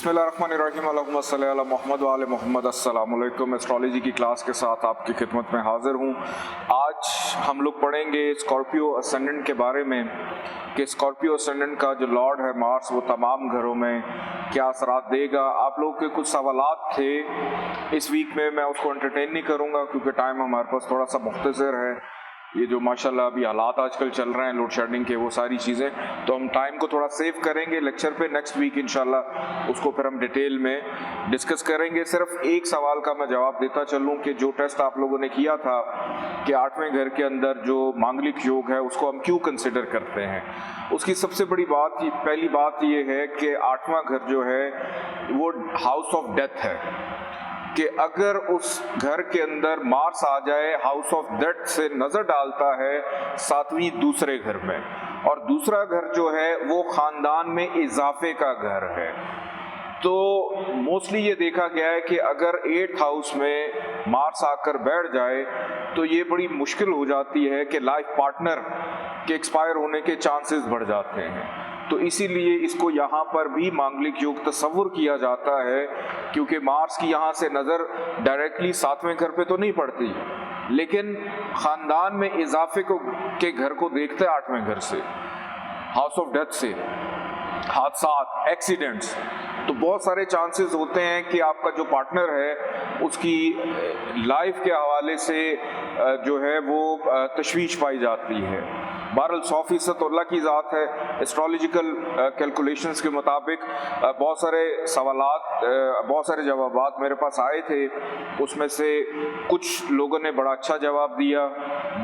बिस्मिल्लाहिर्रहमानिर्रहीम अल्लाहुम्मा सल्ली अला मुहम्मद व आले मुहम्मद। अस्सलामु अलैकुम। एस्ट्रोलॉजी की क्लास के साथ आपकी खिदमत में हाजिर हूँ। आज हम लोग पढ़ेंगे स्कॉर्पियो असेंडेंट के बारे में कि स्कॉर्पियो असेंडेंट का जो लॉर्ड है मार्स वो तमाम घरों में क्या असरात देगा। आप लोग के कुछ सवालात थे इस वीक में, मैं उसको एंटरटेन नहीं करूँगा क्योंकि टाइम हमारे पास थोड़ा सा मुख्तसर है। ये जो माशाल्लाह अभी हालात आजकल चल रहे हैं लोड शेडिंग के, वो सारी चीज़ें, तो हम टाइम को थोड़ा सेव करेंगे लेक्चर पे। नेक्स्ट वीक इंशाल्लाह उसको फिर हम डिटेल में डिस्कस करेंगे। सिर्फ एक सवाल का मैं जवाब देता चलूँ कि जो टेस्ट आप लोगों ने किया था कि 8वें घर के अंदर जो मांगलिक योग है उसको हम क्यों कंसिडर करते हैं, उसकी सबसे बड़ी बात, पहली बात ये है कि 8वां घर जो है वो हाउस ऑफ डेथ है कि अगर उस घर के अंदर मार्स आ जाए हाउस ऑफ डेथ से नजर डालता है 7वीं दूसरे घर में, और दूसरा घर जो है वो खानदान में इजाफे का घर है। तो मोस्टली ये देखा गया है कि अगर 8th हाउस में मार्स आकर बैठ जाए तो ये बड़ी मुश्किल हो जाती है कि लाइफ पार्टनर के एक्सपायर होने के चांसेस बढ़ जाते हैं। तो इसीलिए इसको यहाँ पर भी मांगलिक योग तस्वुर किया जाता है, क्योंकि मार्स की यहाँ से नज़र डायरेक्टली 7वें घर पे तो नहीं पड़ती, लेकिन ख़ानदान में इजाफे के घर को देखते हैं 8वें घर से, हाउस ऑफ डेथ से, हादसात, एक्सीडेंट्स। तो बहुत सारे चांसेस होते हैं कि आपका जो पार्टनर है उसकी लाइफ के हवाले से जो है वो तशवीश पाई जाती है। बहरहाल 100% तो अल्लाह की ज़ात है। एस्ट्रोलॉजिकल कैलकुलेशंस के मुताबिक बहुत सारे सवालात, बहुत सारे जवाबात मेरे पास आए थे, उसमें से कुछ लोगों ने बड़ा अच्छा जवाब दिया,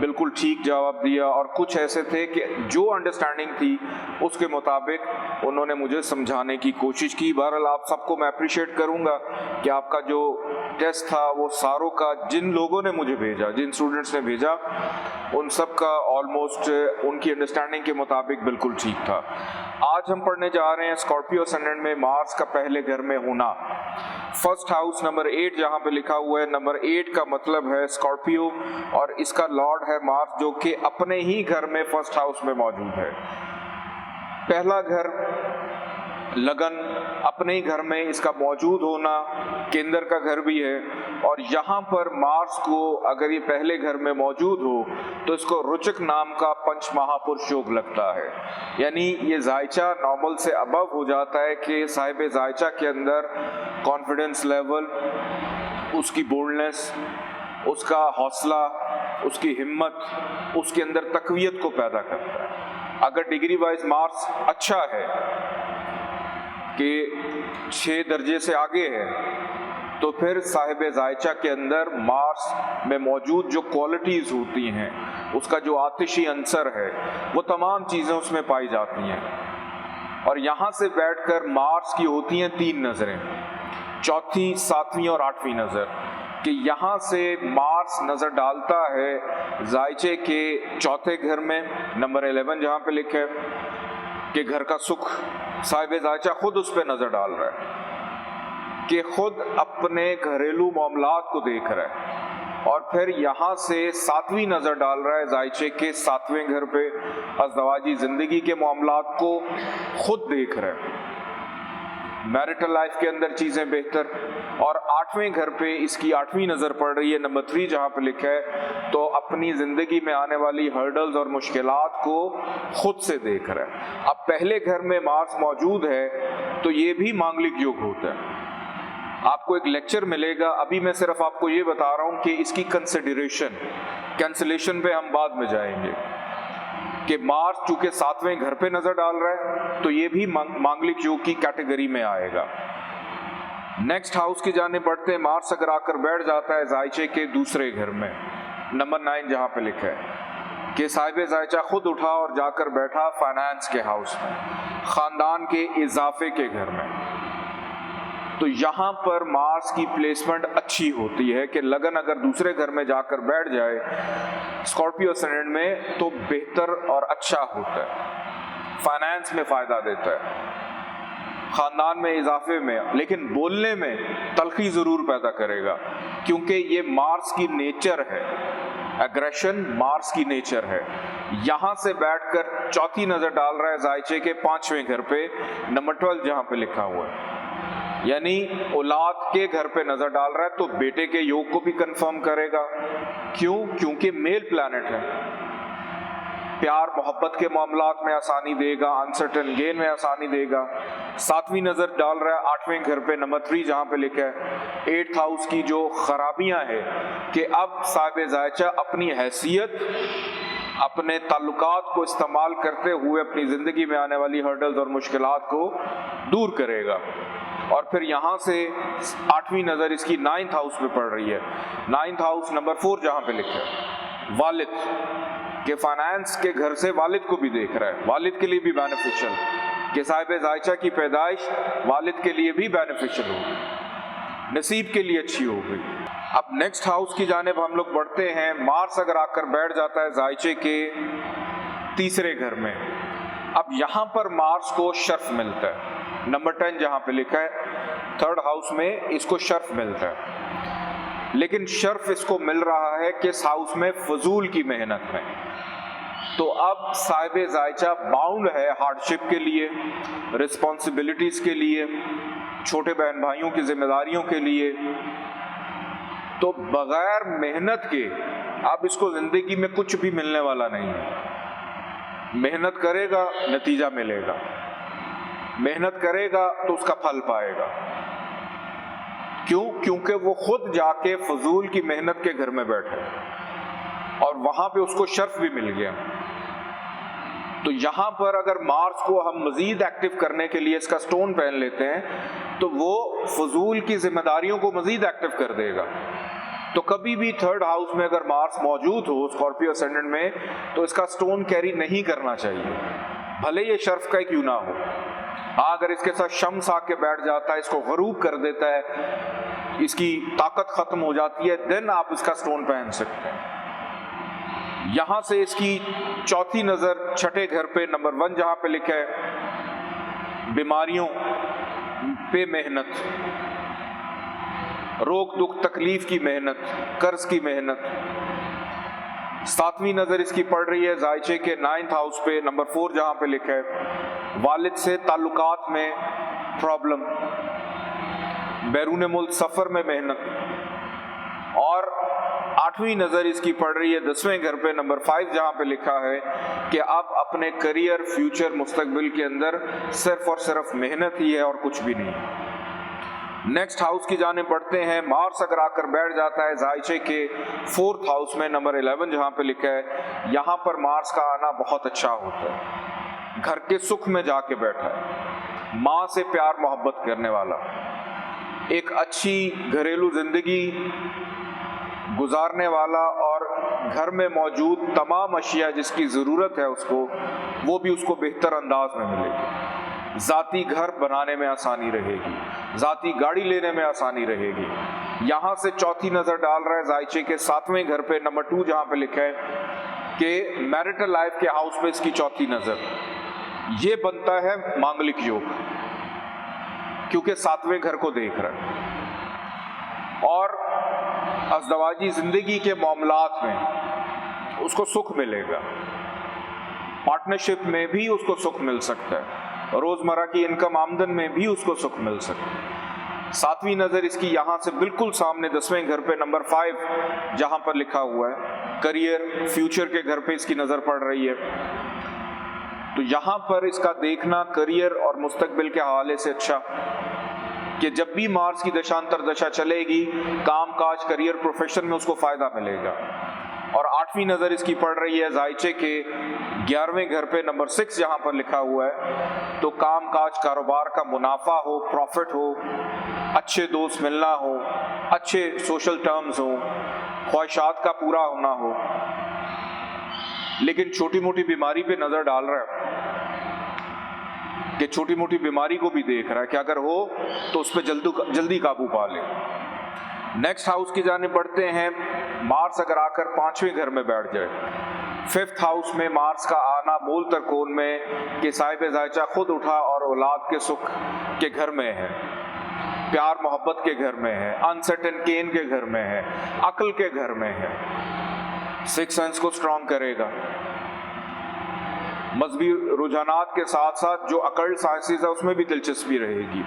बिल्कुल ठीक जवाब दिया, और कुछ ऐसे थे कि जो अंडरस्टैंडिंग थी उसके मुताबिक उन्होंने मुझे समझाने की कोशिश की। बहरहाल आप सबको मैं अप्रिशिएट करूँगा कि आपका जो टेस्ट था वो सारों का, जिन लोगों ने मुझे भेजा, जिन स्टूडेंट्स ने भेजा, उन सब का ऑलमोस्ट उनकी अंडरस्टैंडिंग के मुताबिक बिल्कुल ठीक था। आज हम पढ़ने जा रहे हैं स्कॉर्पियो असेंडेंट में मार्स का पहले घर में होना। फर्स्ट हाउस नंबर 8 जहाँ पे लिखा हुआ है, नंबर 8 का मतलब है स्कॉर्पियो, और इसका लॉर्ड है मार्स जो कि अपने ही घर में फर्स्ट हाउस में मौजूद है। पहला घर लगन, अपने ही घर में इसका मौजूद होना, केंद्र का घर भी है, और यहाँ पर मार्स को अगर ये पहले घर में मौजूद हो तो इसको रुचक नाम का पंच महापुरुष योग लगता है। यानी ये जायचा नॉर्मल से अबव हो जाता है कि साहिब जायचा के अंदर कॉन्फिडेंस लेवल, उसकी बोल्डनेस, उसका हौसला, उसकी हिम्मत, उसके अंदर तकवीयत को पैदा करता है। अगर डिग्री वाइज मार्स अच्छा है कि 6 दर्जे से आगे है, तो फिर साहिब जायचा के अंदर मार्स में मौजूद जो क्वालिटीज़ होती हैं, उसका जो आतिशी अंसर है, वो तमाम चीज़ें उसमें पाई जाती हैं। और यहाँ से बैठकर मार्स की होती हैं 3 नज़रें, 4th, 7वीं और 8वीं नज़र, कि यहाँ से मार्स नज़र डालता है जायचे के 4थे घर में, नंबर 11 जहाँ पे लिखा है कि घर का सुख, साहिब जायचा खुद उस पर नजर डाल रहा है कि खुद अपने घरेलू मामलात को देख रहा है, और फिर यहाँ से 7वीं नजर डाल रहा है जायचे के 7वें घर पे, अज़दवाजी जिंदगी के मामलात को खुद देख रहा है, मैरिटल लाइफ के अंदर चीजें बेहतर, और 8वें घर पे इसकी 8वीं नजर पड़ रही है, नंबर 3 जहाँ पे लिखा है, तो अपनी जिंदगी में आने वाली हर्डल्स और मुश्किलात को खुद से देख रहा है। अब पहले घर में मार्स मौजूद है तो ये भी मांगलिक योग होता है। आपको एक लेक्चर मिलेगा, अभी मैं सिर्फ आपको ये बता रहा हूँ कि इसकी कंसिडरेशन, कैंसिलेशन पे हम बाद में जाएंगे कि मार्स चूंकि 7वें घर पे नजर डाल रहा है तो ये भी मांगलिक योग की कैटेगरी में आएगा। नेक्स्ट हाउस की जाने बढ़ते हैं। मार्स अगर आकर बैठ जाता है जायचे के दूसरे घर में, नंबर 9 जहाँ पे लिखा है कि साहिब जायचा खुद उठा और जाकर बैठा फाइनेंस के हाउस में, खानदान के इजाफे के घर में, तो यहाँ पर मार्स की प्लेसमेंट अच्छी होती है कि लगन अगर दूसरे घर में जाकर बैठ जाए स्कॉर्पियो असेंडेंट में तो बेहतर और अच्छा होता है, फाइनेंस में फायदा देता है, खानदान में इजाफे में, लेकिन बोलने में तलखी जरूर पैदा करेगा क्योंकि ये मार्स की नेचर है, एग्रेशन मार्स की नेचर है। यहां से बैठकर 4थी नजर डाल रहा है जायचे के 5वें घर पे, नंबर 12 जहां पे लिखा हुआ है। यानी औलाद के घर पे नजर डाल रहा है तो बेटे के योग को भी कंफर्म करेगा। क्यों? क्योंकि मेल प्लैनेट है, प्यार मोहब्बत के मामलात में आसानी देगा, अनसर्टेन गेन में आसानी देगा। 7वीं नजर डाल रहा है 8वें घर पे, नंबर 3 जहां पे लिखा है 8th हाउस की जो खराबियां है कि अब साहिब जायचा अपनी हैसियत, अपने ताल्लुकात को इस्तेमाल करते हुए अपनी जिंदगी में आने वाली हर्डल्स और मुश्किलात को दूर करेगा। और फिर यहाँ से 8वीं नजर इसकी 9th हाउस में पड़ रही है। 9th हाउस नंबर 4 जहां पे लिखा है वालिद के फाइनेंस के घर से वालिद को भी देख रहा है, वालिद के लिए भी बेनिफिशियल कि साहिब जायचा की पैदाइश वालिद के लिए भी बेनिफिशियल होगी, नसीब के लिए अच्छी होगी। अब नेक्स्ट हाउस की जानिब हम लोग बढ़ते हैं। मार्स अगर आकर बैठ जाता है जायचे के 3रे घर में, अब यहां पर मार्स को शर्फ मिलता है। नंबर 10 जहां पे लिखा है 3rd हाउस में इसको शर्फ मिलता है, लेकिन शर्फ इसको मिल रहा है कि इस हाउस में फजूल की मेहनत में। तो अब साहिब जायचा बाउंड है हार्डशिप के लिए, रिस्पॉन्सिबिलिटीज के लिए, छोटे बहन भाइयों की जिम्मेदारियों के लिए। तो बगैर मेहनत के अब इसको जिंदगी में कुछ भी मिलने वाला नहीं है। मेहनत करेगा नतीजा मिलेगा, मेहनत करेगा तो उसका फल पाएगा। क्यों? क्योंकि वो खुद जाके फजूल की मेहनत के घर में बैठे और वहां पे उसको शर्फ भी मिल गया। तो यहां पर अगर मार्स को हम मजीद एक्टिव करने के लिए इसका स्टोन पहन लेते हैं तो वो फजूल की जिम्मेदारियों को मजीद एक्टिव कर देगा। तो कभी भी 3rd हाउस में अगर मार्स मौजूद हो स्कॉर्पियो असेंडेंट में तो इसका स्टोन कैरी नहीं करना चाहिए, भले ये शर्फ का क्यों ना हो। अगर इसके साथ शम्स आके बैठ जाता है, इसको गरूब कर देता है, इसकी ताकत खत्म हो जाती है, देन आप इसका स्टोन पहन सकते हैं। यहां से इसकी 4थी नजर 6ठे घर पे नंबर 1 जहां पे लिखा है बीमारियों पे मेहनत, रोग दुख तकलीफ की मेहनत, कर्ज की मेहनत। 7वीं नजर इसकी पड़ रही है जायचे के 9th हाउस पे नंबर 4 जहां पे लिखा है वालिद से ताल्लुकात में प्रॉब्लम, बैरून मुल्क सफर में मेहनत। और 8वीं नजर इसकी पड़ रही है 10वें घर पे नंबर 5 जहां पे लिखा है कि अब अपने करियर, फ्यूचर, मुस्तकबिल के अंदर सिर्फ और सिर्फ मेहनत ही है और कुछ भी नहीं। नेक्स्ट हाउस की जाने बढ़ते हैं। मार्स अगर आकर बैठ जाता है जायचे के 4th हाउस में नंबर 11 जहां पे लिखा है, यहां पर मार्स का आना बहुत अच्छा होता है। घर के सुख में जाके बैठा है, माँ से प्यार मोहब्बत करने वाला, एक अच्छी घरेलू जिंदगी गुजारने वाला और घर में मौजूद तमाम अशिया जिसकी जरूरत है उसको, वो भी उसको बेहतर अंदाज में मिलेगी। जाती घर बनाने में आसानी रहेगी, जाती गाड़ी लेने में आसानी रहेगी। यहां से 4थी नजर डाल रहा है जायचे के 7वें घर पे नंबर 2 जहां पे लिखा है कि मैरिटल लाइफ के हाउस पे इसकी 4थी नजर, ये बनता है मांगलिक योग, क्योंकि 7वें घर को देख रहा है। और अज़दवाजी जिंदगी के मामलात में उसको सुख मिलेगा, पार्टनरशिप में भी उसको सुख मिल सकता है, रोजमर्रा की इनकम आमदन में भी उसको सुख मिल सकता है। 7वीं नजर इसकी यहां से बिल्कुल सामने 10वें घर पे नंबर 5 जहां पर लिखा हुआ है करियर, फ्यूचर के घर पे इसकी नजर पड़ रही है। तो यहां पर इसका देखना करियर और मुस्तकबिल के हवाले से अच्छा कि जब भी मार्स की दशांतर दशा चलेगी, काम काज, करियर, प्रोफेशन में उसको फायदा मिलेगा। और 8वीं नजर इसकी पड़ रही है जायचे के 11वें घर पे नंबर 6 जहां पर लिखा हुआ है, तो काम काज, कारोबार का मुनाफा हो, प्रॉफिट हो, अच्छे दोस्त मिलना हो, अच्छे सोशल टर्म्स हो, ख्वाहिशात का पूरा होना हो। लेकिन छोटी मोटी बीमारी पे नजर डाल रहा है कि छोटी मोटी बीमारी को भी देख रहा है कि अगर हो तो उस पर जल्दी काबू पा ले। नेक्स्ट हाउस की जाने बढ़ते हैं। मार्स अगर आकर 5वें घर में बैठ जाए, 5th हाउस में मार्स का आना मूल तरकोन में कि साहिब जायचा खुद उठा और औलाद के सुख के घर में है, प्यार मोहब्बत के घर में है, अनसर्टेन गेन के घर में है, अक्ल के घर में है, 6th सेंस को स्ट्रॉन्ग करेगा। मजहबी रुझानात के साथ साथ जो अकल्ट साइंसेस है उसमें भी दिलचस्पी रहेगी।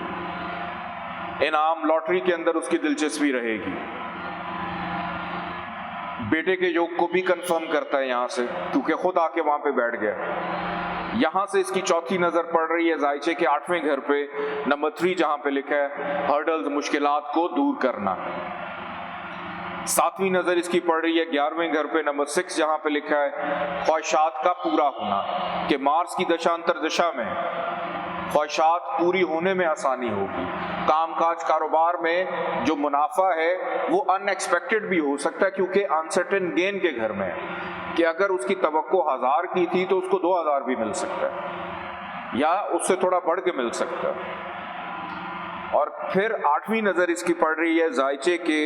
इनाम लॉटरी के अंदर उसकी दिलचस्पी रहेगी। बेटे के योग को भी कंफर्म करता है यहाँ से, क्योंकि खुद आके वहां पे बैठ गया। यहाँ से इसकी चौथी नजर पड़ रही है जायचे के 8वें घर पे, नंबर 3 जहां पे लिखा है हर्डल्स, मुश्किलात को दूर करना। 7वीं नजर इसकी पड़ रही है 11वें घर पे, नंबर 6 जहां पे लिखा है ख्वाहिशात का पूरा होना, कि मार्स की दशा अंतर दशा में ख्वाहिशात पूरी होने में आसानी होगी। कामकाज कारोबार में जो मुनाफा है वो अनएक्सपेक्टेड भी हो सकता है, क्योंकि अनसर्टेन गेन के घर में है कि अगर उसकी तवक्को 1000 की थी तो उसको 2000 भी मिल सकता है या उससे थोड़ा बढ़ के मिल सकता है। और फिर 8वीं नजर इसकी पड़ रही है जायचे के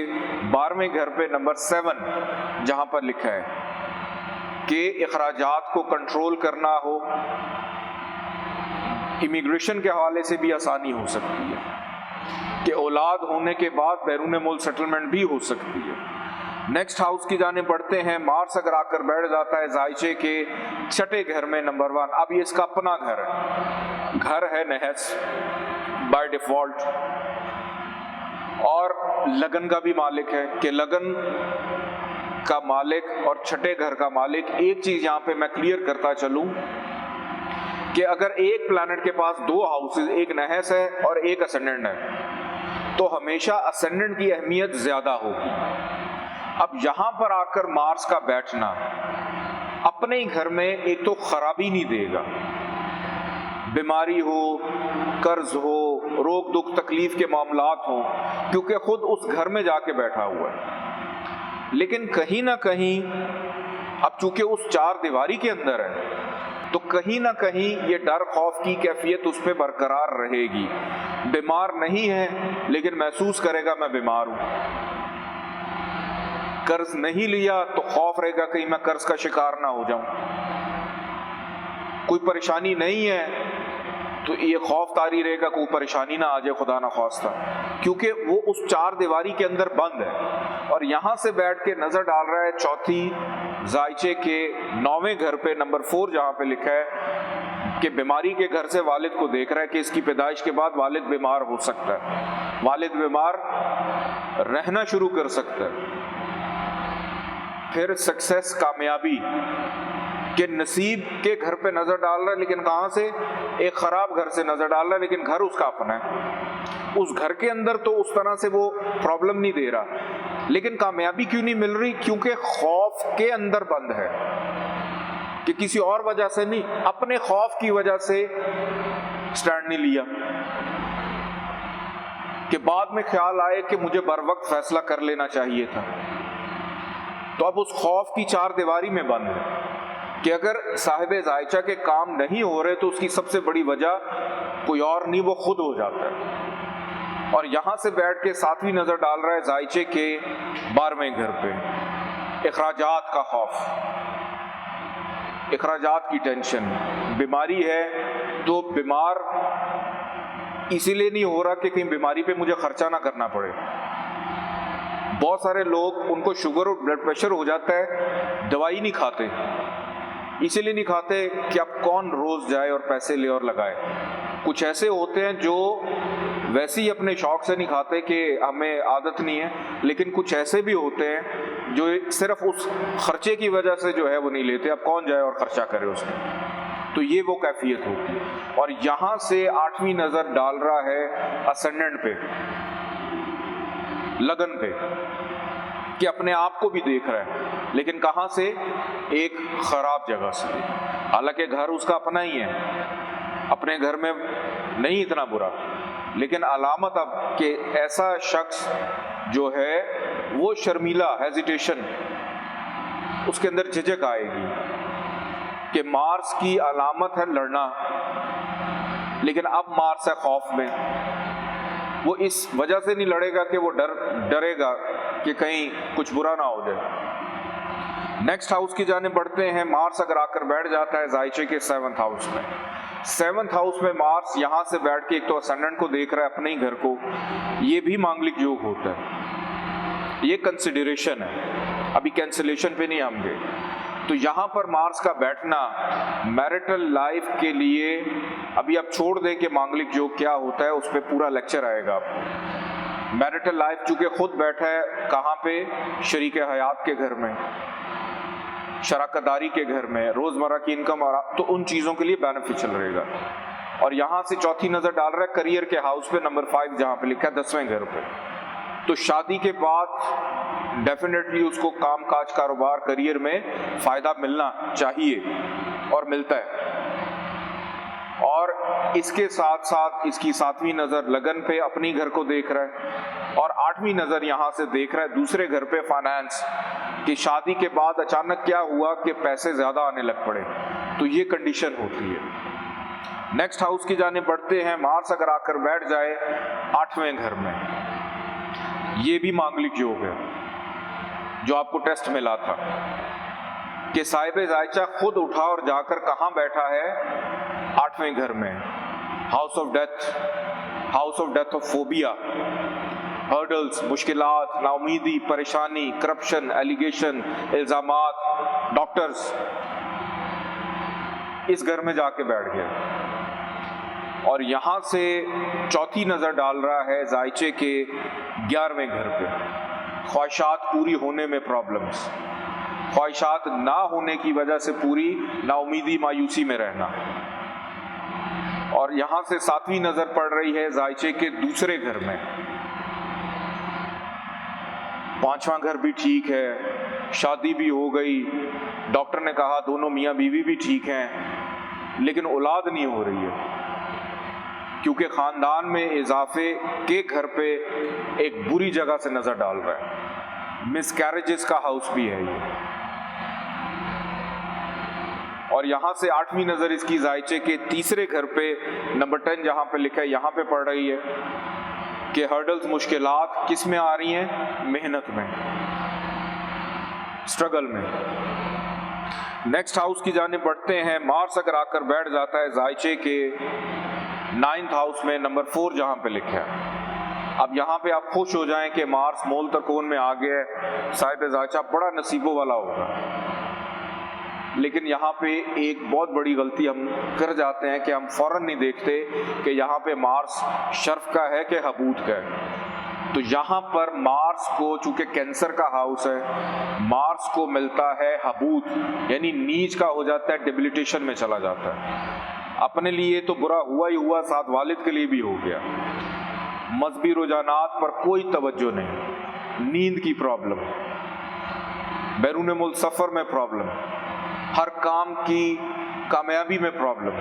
12वें घर पे, नंबर 7 जहां पर लिखा है कि इखराजात को कंट्रोल करना हो, इमिग्रेशन के हवाले से भी आसानी हो सकती है, कि औलाद होने के बाद बैरून मुल्क सेटलमेंट भी हो सकती है। नेक्स्ट हाउस की जाने बढ़ते हैं। मार्स अगर आकर बैठ जाता है जायचे के 6ठे घर में, नंबर 1, अब ये इसका अपना घर है नहस बाय डिफॉल्ट, और लगन का भी मालिक है, कि लगन का मालिक और 6ठे घर का मालिक। एक चीज यहाँ पे मैं क्लियर करता चलूं कि अगर एक प्लैनेट के पास 2 हाउसेस, एक नहस है और एक असेंडेंट है, तो हमेशा असेंडेंट की अहमियत ज्यादा होगी। अब यहां पर आकर मार्स का बैठना अपने ही घर में एक तो खराबी नहीं देगा, बीमारी हो, कर्ज हो, रोग दुख तकलीफ के मामलात हो, क्योंकि खुद उस घर में जाके बैठा हुआ है। लेकिन कहीं ना कहीं अब चूंकि उस 4 दीवारी के अंदर है, तो कहीं ना कहीं ये डर खौफ की कैफियत उस पर बरकरार रहेगी। बीमार नहीं है लेकिन महसूस करेगा मैं बीमार हूं। कर्ज नहीं लिया तो खौफ रहेगा कहीं मैं कर्ज का शिकार ना हो जाऊं। कोई परेशानी नहीं है तो ये खौफ तारी रहेगा कोई परेशानी ना आ जाए, खुदा ना ख्वास्ता, क्योंकि वो उस 4 दीवारी के अंदर बंद है। और यहां से बैठ के नजर डाल रहा है चौथी जायचे के 9वें घर पे, नंबर 4 जहां पे लिखा है कि बीमारी के घर से वालिद को देख रहा है कि इसकी पैदाइश के बाद वालिद बीमार हो सकता है, वालिद बीमार रहना शुरू कर सकता है। फिर सक्सेस, कामयाबी के नसीब के घर पे नजर डाल रहा है, लेकिन कहां से? एक खराब घर से नजर डाल रहा है, लेकिन घर उसका अपना है। उस घर के अंदर तो उस तरह से वो प्रॉब्लम नहीं दे रहा, लेकिन कामयाबी क्यों नहीं मिल रही? क्योंकि खौफ के अंदर बंद है, कि किसी और वजह से नहीं, अपने खौफ की वजह से स्टैंड नहीं लिया, कि बाद में ख्याल आए कि मुझे बर वक्त फैसला कर लेना चाहिए था। तो अब उस खौफ की 4 दीवारी में बंद है कि अगर साहिब जायचा के काम नहीं हो रहे तो उसकी सबसे बड़ी वजह कोई और नहीं, वो खुद हो जाता है। और यहां से बैठ के 7वीं नजर डाल रहा है जायचे के 12वें घर पे, इखराजात का खौफ, इखराजात की टेंशन। बीमारी है तो बीमार इसीलिए नहीं हो रहा कि कहीं बीमारी पे मुझे खर्चा ना करना पड़े। बहुत सारे लोग, उनको शुगर और ब्लड प्रेशर हो जाता है, दवाई नहीं खाते, इसीलिए नहीं खाते कि अब कौन रोज जाए और पैसे ले और लगाए। कुछ ऐसे होते हैं जो वैसे ही अपने शौक से नहीं खाते कि हमें आदत नहीं है, लेकिन कुछ ऐसे भी होते हैं जो सिर्फ उस खर्चे की वजह से जो है वो नहीं लेते, अब कौन जाए और खर्चा करे उसमें। तो ये वो कैफियत होगी। और यहां से 8वीं नजर डाल रहा है असेंडेंट पे, लगन पे, कि अपने आप को भी देख रहा है, लेकिन कहां से? एक खराब जगह से। हालांकि घर उसका अपना ही है, अपने घर में नहीं इतना बुरा, लेकिन अलामत अब कि ऐसा शख्स जो है वो शर्मीला, हेजिटेशन, उसके अंदर झिझक आएगी कि मार्स की अलामत है लड़ना, लेकिन अब मार्स है खौफ में। वो इस वजह से नहीं लड़ेगा कि वो डरेगा कि कहीं कुछ बुरा ना हो जाए। नेक्स्ट हाउस की जाने बढ़ते हैं। मार्स अगर आकर बैठ जाता है जायचे के 7th हाउस में, 7th हाउस में मार्स यहां से बैठ के एक तो असेंडेंट को देख रहा है, अपने ही घर को, ये भी मांगलिक योग होता है, ये कंसिडरेशन है, अभी कैंसिलेशन पे नहीं हम गए। तो यहां पर मार्स का बैठना मैरिटल लाइफ के लिए, अभी आप छोड़ दें कि मांगलिक योग क्या होता है, उस पर पूरा लेक्चर आएगा आपको, मैरिटल लाइफ चूंकि खुद बैठा है कहाँ पे, शरीक हयात के घर में, शराकतदारी के घर में, रोजमर्रा की इनकम, और तो उन चीजों के लिए बेनिफिशियल रहेगा। और यहां से चौथी नजर डाल रहा है करियर के हाउस पे, नंबर 5 जहां पे लिखा है 10वें घर पे। तो शादी के बाद डेफिनेटली उसको काम काज, कारोबार, करियर में फायदा मिलना चाहिए और मिलता है। और इसके साथ साथ इसकी 7वीं नजर लगन पे, अपनी घर को देख रहा है, और 8वीं नजर यहां से देख रहा है दूसरे घर पे, फाइनेंस, कि शादी के बाद अचानक क्या हुआ कि पैसे ज्यादा आने लग पड़े, तो ये कंडीशन होती है। नेक्स्ट हाउस की जाने बढ़ते हैं। मार्स अगर आकर बैठ जाए 8वें घर में, ये भी मांगलिक योग है जो आपको टेस्ट मिला था कि साहिब जायचा खुद उठा और जाकर कहां बैठा है, 8वें घर में, house of death, house of death of phobia, hurdles, मुश्किलात, नाउमीदी, परेशानी, करप्शन, एलिगेशन, इल्जामात, डॉक्टर्स, इस घर में जाके बैठ गया। और यहां से चौथी नजर डाल रहा है जायचे के 11वें घर पे, ख्वाहिशात पूरी होने में प्रॉब्लम्स, ख्वाहिशात ना होने की वजह से पूरी नाउमीदी, मायूसी में रहना। और यहां से 7वीं नजर पड़ रही है जायचे के दूसरे घर में, 5वां घर भी ठीक है, शादी भी हो गई, डॉक्टर ने कहा दोनों मियां बीवी भी ठीक हैं, लेकिन औलाद नहीं हो रही है क्योंकि खानदान में इजाफे के घर पे एक बुरी जगह से नजर डाल रहा है। मिसकैरेजेस का हाउस भी है ये। और यहां से 8वीं नजर इसकी जायचे के तीसरे घर पे, नंबर 10 जहां पे लिखा है, यहां पे पड़ रही है कि हर्डल्स, मुश्किलात किस में आ रही हैं, मेहनत में, स्ट्रगल में। नेक्स्ट हाउस की जाने बढ़ते हैं। मार्स अगर आकर बैठ जाता है जायचे के 9th हाउस में, नंबर 4 जहां पे लिखा है। अब यहां पे आप खुश हो जाएं कि मार्स मोल तकोन में आ गया है, साहिब जायचा बड़ा नसीबों वाला होगा। लेकिन यहाँ पे एक बहुत बड़ी गलती हम कर जाते हैं कि हम फौरन नहीं देखते कि यहाँ पे मार्स शर्फ का है कि हबूत का है। तो यहाँ पर मार्स को, चूंकि कैंसर का हाउस है, मार्स को मिलता है हबूत, यानी नीच का हो जाता है, डिबिलिटेशन में चला जाता है। अपने लिए तो बुरा हुआ ही हुआ, साथ वालिद के लिए भी हो गया। मजहबी रुझानात पर कोई तवज्जो नहीं, नींद की प्रॉब्लम, बैरून मुल्क सफर में प्रॉब्लम, हर काम की कामयाबी में प्रॉब्लम,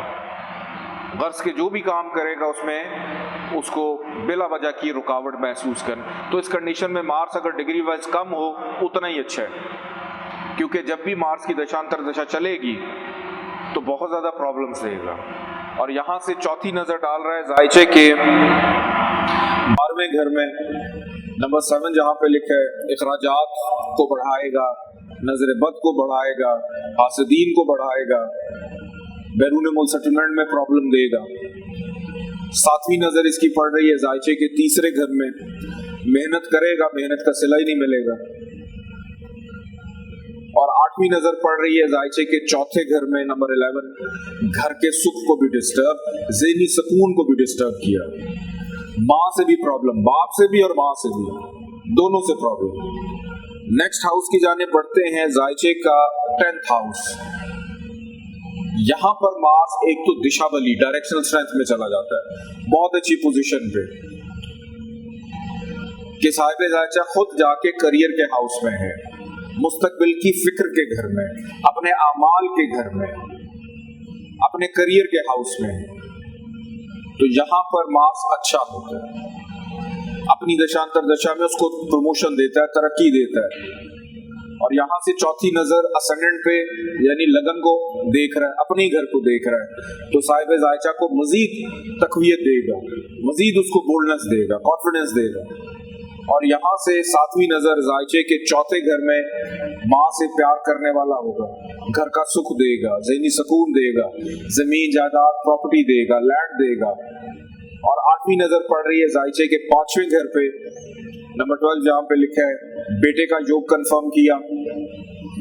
गर्ज के जो भी काम करेगा उसमें उसको बिला वजह की रुकावट महसूस कर। तो इस कंडीशन में मार्स अगर डिग्री वाइज कम हो उतना ही अच्छा है, क्योंकि जब भी मार्स की दशांतर दशा चलेगी तो बहुत ज्यादा प्रॉब्लम्स देगा। और यहां से चौथी नजर डाल रहा है जायचे के 12वें घर में, नंबर 7 जहां पे लिखा है, इखराजात को बढ़ाएगा, नजर बद को बढ़ाएगा, हासिदीन को बढ़ाएगा, बैरून मुल्क सेटलमेंट में प्रॉब्लम देगा। 7वीं नजर इसकी पड़ रही है जायचे के तीसरे घर में, मेहनत करेगा, मेहनत का सिला ही नहीं मिलेगा। और 8वीं नजर पड़ रही है जायचे के चौथे घर में, नंबर 11, घर के सुख को भी डिस्टर्ब, ज़हनी सुकून को भी डिस्टर्ब किया। माँ से भी प्रॉब्लम, बाप से भी और माँ से भी, दोनों से प्रॉब्लम। नेक्स्ट हाउस की जाने बढ़ते हैं, जायचे का 10th हाउस। यहां पर मार्स एक तो दिशा बली, डायरेक्शनल स्ट्रेंथ में चला जाता है, बहुत अच्छी पोजीशन पे, कि साहिब जायचा खुद जाके करियर के हाउस में है, मुस्तकबिल की फिक्र के घर में, अपने आमाल के घर में, अपने करियर के हाउस में है। तो यहां पर मार्स अच्छा होता है, अपनी दशांतर दशा में उसको प्रमोशन देता है, तरक्की देता है। और यहाँ से चौथी नजर असेंडेंट पे, यानी लगन को देख रहा है, अपने घर को देख रहा है, तो साहिब जायचा को मजीद तकवीयत देगा, मजीद उसको बोल्डनेस देगा, कॉन्फिडेंस देगा। और यहाँ से 7वीं नजर जायचे के चौथे घर में माँ से प्यार करने वाला होगा, घर का सुख देगा, ज़हनी सुकून देगा, जमीन जायदाद प्रॉपर्टी देगा, लैंड देगा। और 8वीं नजर पड़ रही है जायचे के 5वें घर पे, नंबर 12 जहाँ पे लिखा है, बेटे का योग कंफर्म किया,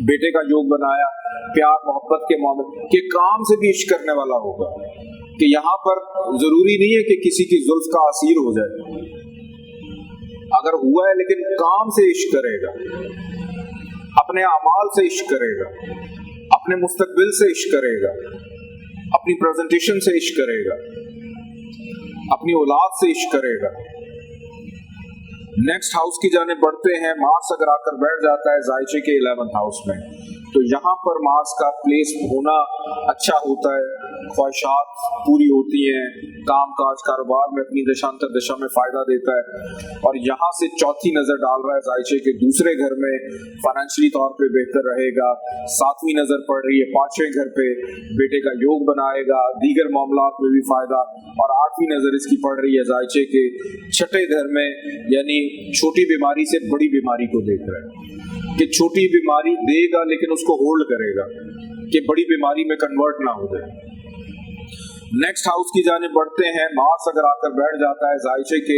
बेटे का योग बनाया, प्यार मोहब्बत के मामले के काम से भी इश्क करने वाला होगा, कि यहाँ पर जरूरी नहीं है कि किसी की जुल्फ का असीर हो जाए, अगर हुआ है लेकिन काम से इश्क करेगा, अपने अमाल से इश्क करेगा, अपने मुस्तकबिल से इश्क करेगा, अपनी प्रेजेंटेशन से इश्क करेगा, अपनी औलाद से इश्क करेगा। नेक्स्ट हाउस की जाने बढ़ते हैं। मार्स अगर आकर बैठ जाता है जायचे के 11th हाउस में, तो यहाँ पर मार्स का प्लेस होना अच्छा होता है, ख्वाहिशात पूरी होती हैं, काम काज कारोबार में अपनी देशांतर दिशा में फायदा देता है। और यहाँ से चौथी नजर डाल रहा है जायचे के दूसरे घर में, फाइनेंशियली तौर पे बेहतर रहेगा। 7वीं नजर पड़ रही है 5वें घर पे, बेटे का योग बनाएगा, दीगर मामलात में भी फायदा। और 8वीं नजर इसकी पड़ रही है जायचे के 6ठे घर में, यानी छोटी बीमारी से बड़ी बीमारी को देख रहा है कि छोटी बीमारी देगा लेकिन उसको होल्ड करेगा कि बड़ी बीमारी में कन्वर्ट ना हो जाए। नेक्स्ट हाउस की जाने बढ़ते हैं। मार्स अगर आकर बैठ जाता है जायचे के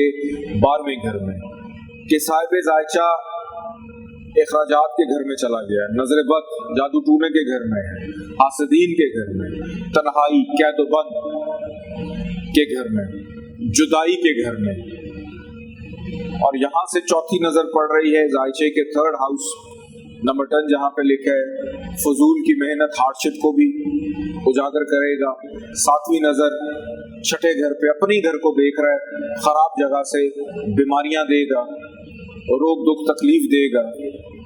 12वें घर में, कि साहिब जायचा इखराजात के घर में चला गया, नजर बद जादू टूने के घर में है, हासदीन के घर में, तन्हाई कैदोबंद के घर में, जुदाई के घर में। और यहाँ से चौथी नजर पड़ रही है जायचे के 3rd हाउस नंबर 10, जहाँ पे लिखा है फजूल की मेहनत हार्डशिप को भी उजागर करेगा। 7वीं नजर 6ठे घर पे अपनी घर को देख रहा है, खराब जगह से बीमारियां देगा, रोग दुख तकलीफ देगा।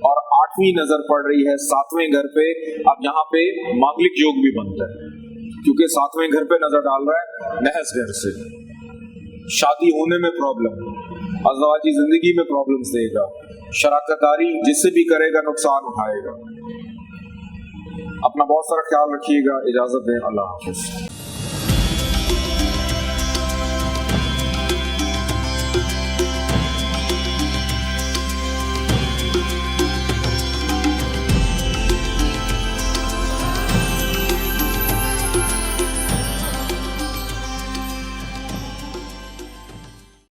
और 8वीं नजर पड़ रही है 7वें घर पे। अब यहाँ पे मांगलिक योग भी बनता है क्योंकि 7वें घर पे नजर डाल रहा है नहस घर से, शादी होने में प्रॉब्लम, अज़वाजी जिंदगी में प्रॉब्लम्स देगा, शराकतदारी जिससे भी करेगा नुकसान उठाएगा। अपना बहुत सारा ख्याल रखिएगा। इजाजत दें, अल्लाह हाफिज।